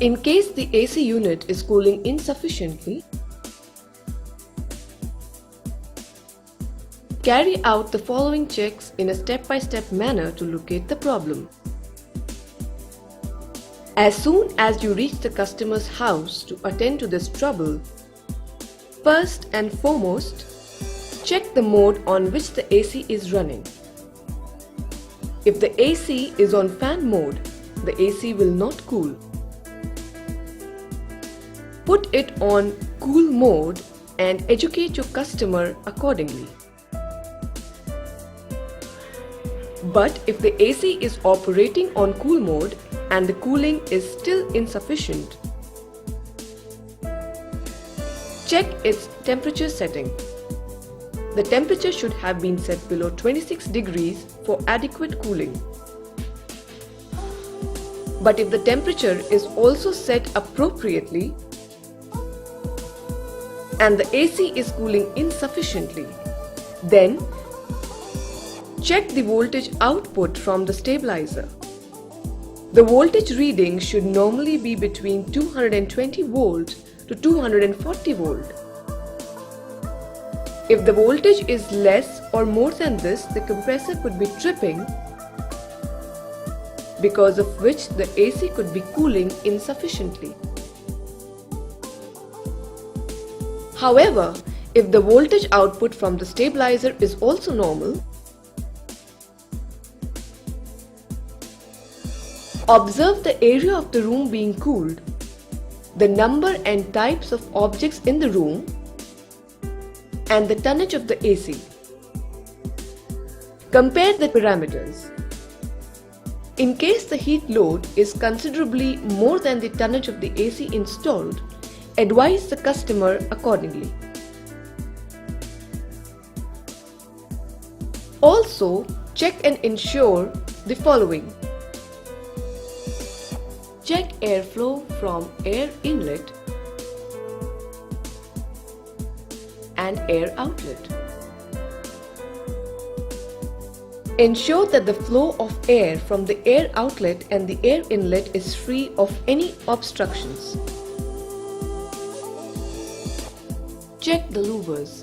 In case the AC unit is cooling insufficiently, carry out the following checks in a step-by-step manner to locate the problem. As soon as you reach the customer's house to attend to this trouble, first and foremost, check the mode on which the AC is running. If the AC is on fan mode, the AC will not cool. Put it on cool mode and educate your customer accordingly. But if the AC is operating on cool mode and the cooling is still insufficient, check its temperature setting. The temperature should have been set below 26 degrees for adequate cooling. But if the temperature is also set appropriately and the AC is cooling insufficiently, then check the voltage output from the stabilizer. The voltage reading should normally be between 220 volt to 240 volt. If the voltage is less or more than this, the compressor could be tripping, because of which the AC could be cooling insufficiently. However, if the voltage output from the stabilizer is also normal, observe the area of the room being cooled, the number and types of objects in the room, and the tonnage of the AC. Compare the parameters. In case the heat load is considerably more than the tonnage of the AC installed, advise the customer accordingly. Also, check and ensure the following. Check airflow from air inlet and air outlet. Ensure that the flow of air from the air outlet and the air inlet is free of any obstructions. Check the louvers.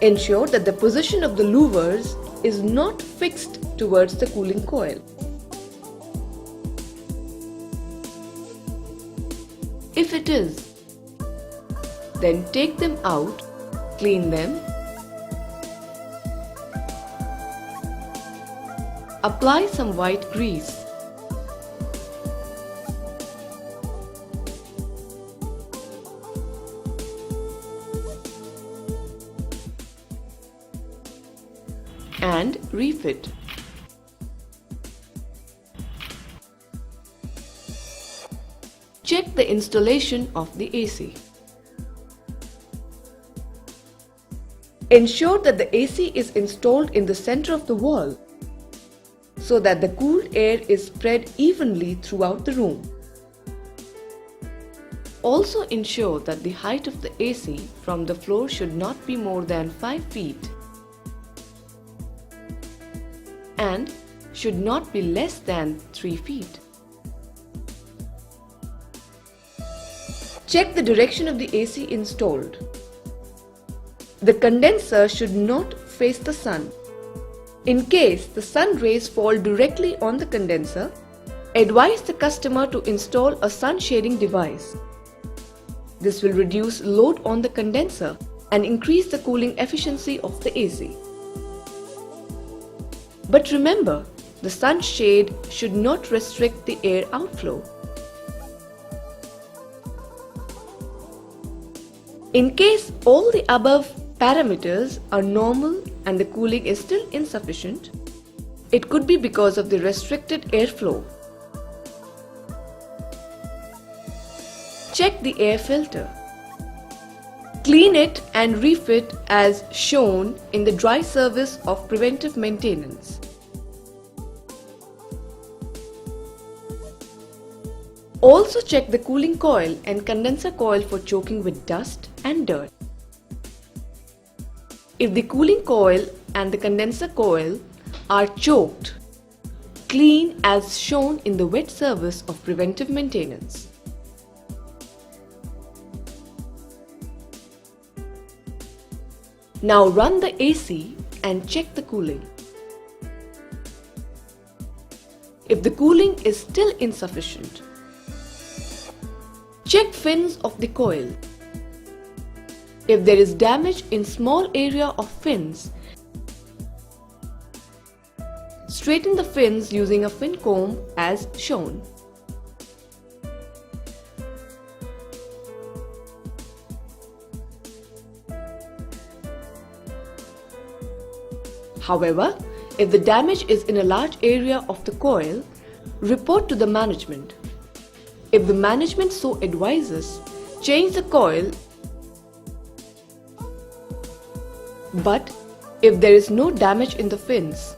Ensure that the position of the louvers is not fixed towards the cooling coil. If it is, then take them out, clean them, apply some white grease, and refit. Check the installation of the AC. Ensure that the AC is installed in the center of the wall so that the cooled air is spread evenly throughout the room. Also ensure that the height of the AC from the floor should not be more than 5 feet and should not be less than 3 feet. Check the direction of the AC installed. The condenser should not face the sun. In case the sun rays fall directly on the condenser, advise the customer to install a sun shading device. This will reduce load on the condenser and increase the cooling efficiency of the AC. But remember, the sun shade should not restrict the air outflow. In case all the above parameters are normal and the cooling is still insufficient, it could be because of the restricted airflow. Check the air filter. Clean it and refit as shown in the dry service of preventive maintenance. Also check the cooling coil and condenser coil for choking with dust and dirt. If the cooling coil and the condenser coil are choked, Clean as shown in the wet service of preventive maintenance. Now run the AC and check the cooling. If the cooling is still insufficient, check fins of the coil. If there is damage in small area of fins, straighten the fins using a fin comb as shown. However, if the damage is in a large area of the coil, report to the management. If the management so advises, change the coil. But if there is no damage in the fins,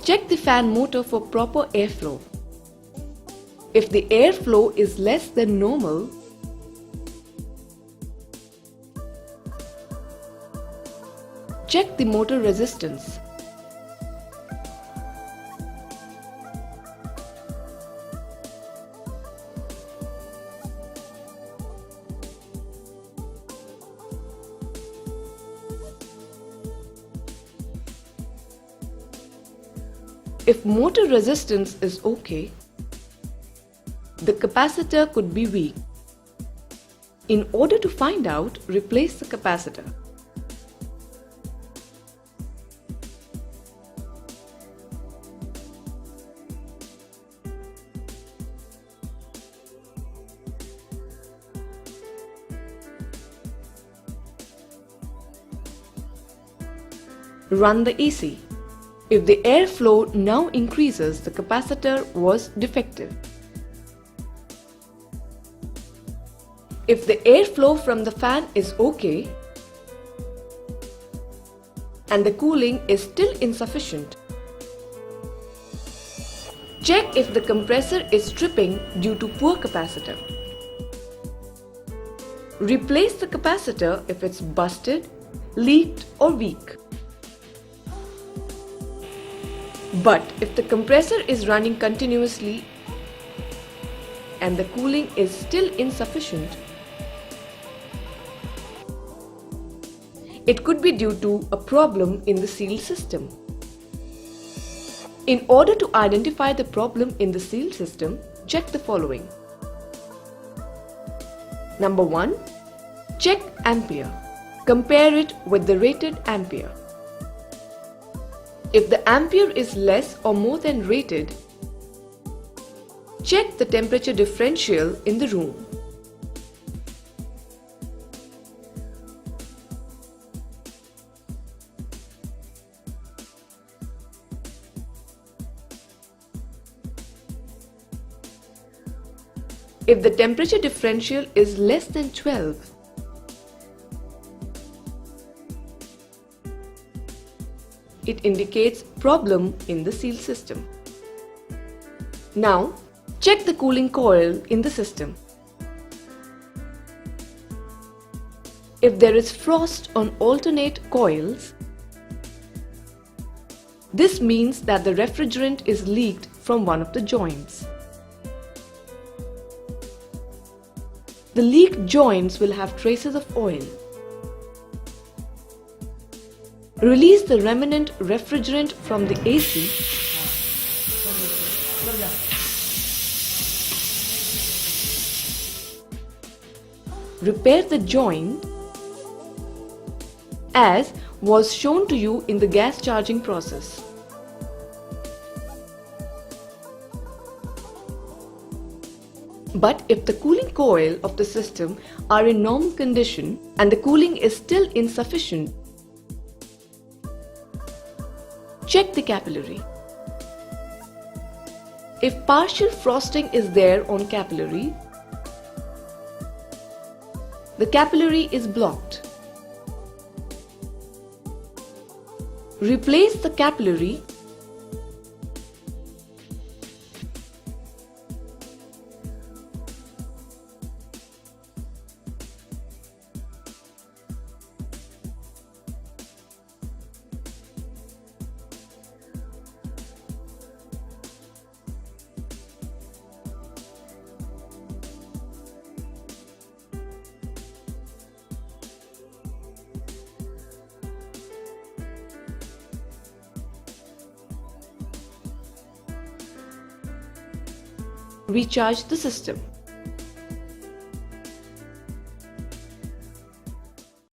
check the fan motor for proper airflow. If the airflow is less than normal, check the motor resistance. If motor resistance is okay, the capacitor could be weak. In order to find out, replace the capacitor. Run the AC. If the airflow now increases, the capacitor was defective. If the airflow from the fan is okay and the cooling is still insufficient, check if the compressor is tripping due to poor capacitor. Replace the capacitor if it's busted, leaked or weak. But if the compressor is running continuously and the cooling is still insufficient, it could be due to a problem in the seal system. In order to identify the problem in the seal system, check the following. Number 1. Check ampere. Compare it with the rated ampere. If the ampere is less or more than rated, check the temperature differential in the room. If the temperature differential is less than 12, it indicates problem in the seal system. Now, check the cooling coil in the system. If there is frost on alternate coils, this means that the refrigerant is leaked from one of the joints. The leaked joints will have traces of oil. Release the remnant refrigerant from the AC repair the joint as was shown to you in the gas charging process. But if the cooling coil of the system are in normal condition and the cooling is still insufficient, check the capillary. If partial frosting is there on capillary, the capillary is blocked. Replace the capillary recharge the system.